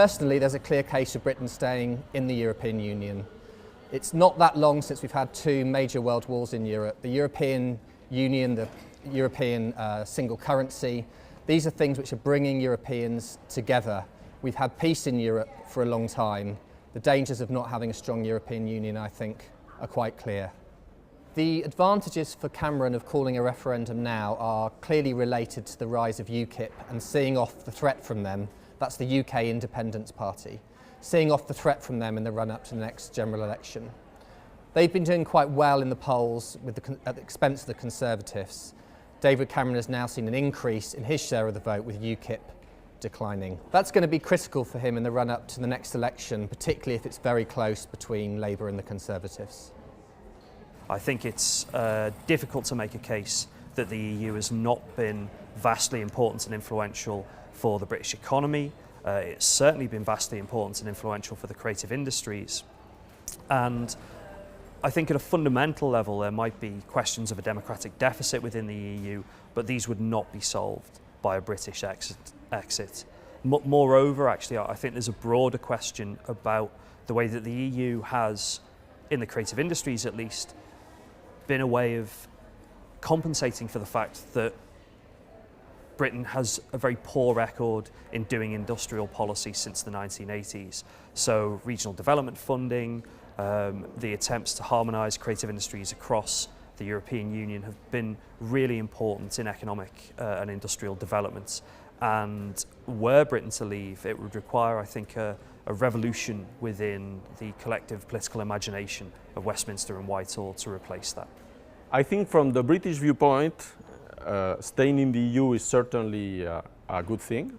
personally, there's a clear case for Britain staying in the European Union. It's not that long since we've had two major world wars in Europe. The European Union, the European single currency, these are things which are bringing Europeans together. We've had peace in Europe for a long time. The dangers of not having a strong European Union, I think, are quite clear. The advantages for Cameron of calling a referendum now are clearly related to the rise of UKIP and seeing off the threat from them. That's the UK Independence Party. Seeing off the threat from them in the run-up to the next general election. They've been doing quite well in the polls at the expense of the Conservatives. David Cameron has now seen an increase in his share of the vote, with UKIP declining. That's going to be critical for him in the run-up to the next election, particularly if it's very close between Labour and the Conservatives. I think it's difficult to make a case that the EU has not been vastly important and influential for the British economy. It's certainly been vastly important and influential for the creative industries. And I think at a fundamental level there might be questions of a democratic deficit within the EU, but these would not be solved by a British exit. Moreover, actually, I think there's a broader question about the way that the EU has, in the creative industries at least, been a way of compensating for the fact that Britain has a very poor record in doing industrial policy since the 1980s. So regional development funding, the attempts to harmonise creative industries across the European Union have been really important in economic and industrial developments. And were Britain to leave, it would require, I think, a revolution within the collective political imagination of Westminster and Whitehall to replace that. I think from the British viewpoint, staying in the EU is certainly a good thing.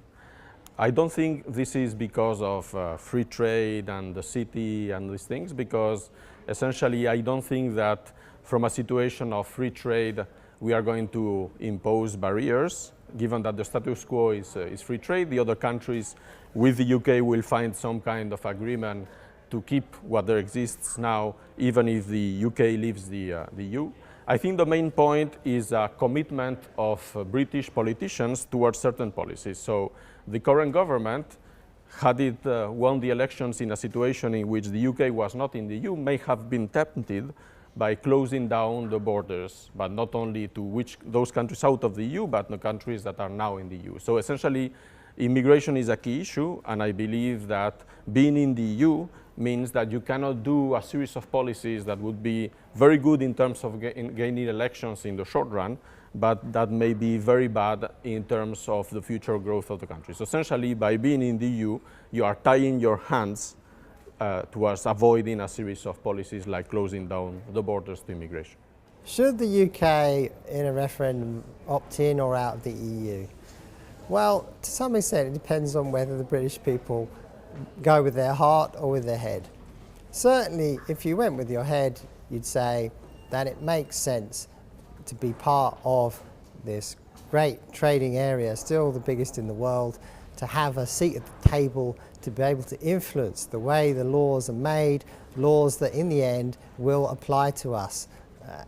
I don't think this is because of free trade and the city and these things, because essentially I don't think that from a situation of free trade we are going to impose barriers. Given that the status quo is free trade, the other countries with the UK will find some kind of agreement to keep what there exists now, even if the UK leaves the EU. I think the main point is a commitment of British politicians towards certain policies. So the current government, had it won the elections in a situation in which the UK was not in the EU, may have been tempted by closing down the borders, but not only to those countries out of the EU, but the countries that are now in the EU. So essentially, immigration is a key issue, and I believe that being in the EU means that you cannot do a series of policies that would be very good in terms of gaining elections in the short run, but that may be very bad in terms of the future growth of the country. So essentially, by being in the EU, you are tying your hands towards avoiding a series of policies like closing down the borders to immigration. Should the UK in a referendum opt in or out of the EU? Well, to some extent it depends on whether the British people go with their heart or with their head. Certainly if you went with your head, you'd say that it makes sense to be part of this great trading area, still the biggest in the world, to have a seat at the table, to be able to influence the way the laws are made, laws that in the end will apply to us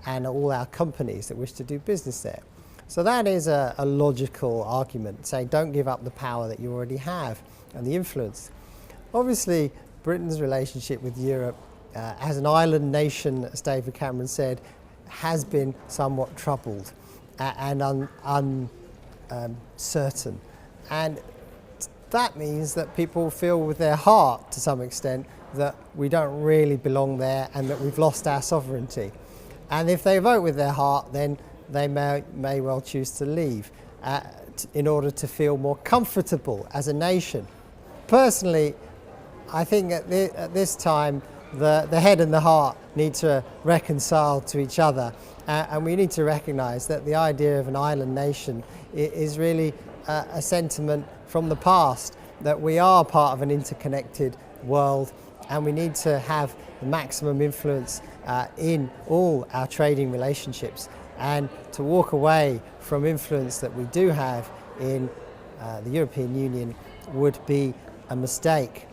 and all our companies that wish to do business there. So that is a logical argument, say don't give up the power that you already have and the influence. Obviously Britain's relationship with Europe as an island nation, as David Cameron said, has been somewhat troubled and uncertain. And that means that people feel with their heart to some extent that we don't really belong there and that we've lost our sovereignty. And if they vote with their heart, then they may well choose to leave in order to feel more comfortable as a nation. Personally, I think at this time the head and the heart need to reconcile to each other, and we need to recognise that the idea of an island nation is really a sentiment from the past, that we are part of an interconnected world and we need to have the maximum influence in all our trading relationships, and to walk away from influence that we do have in the European Union would be a mistake.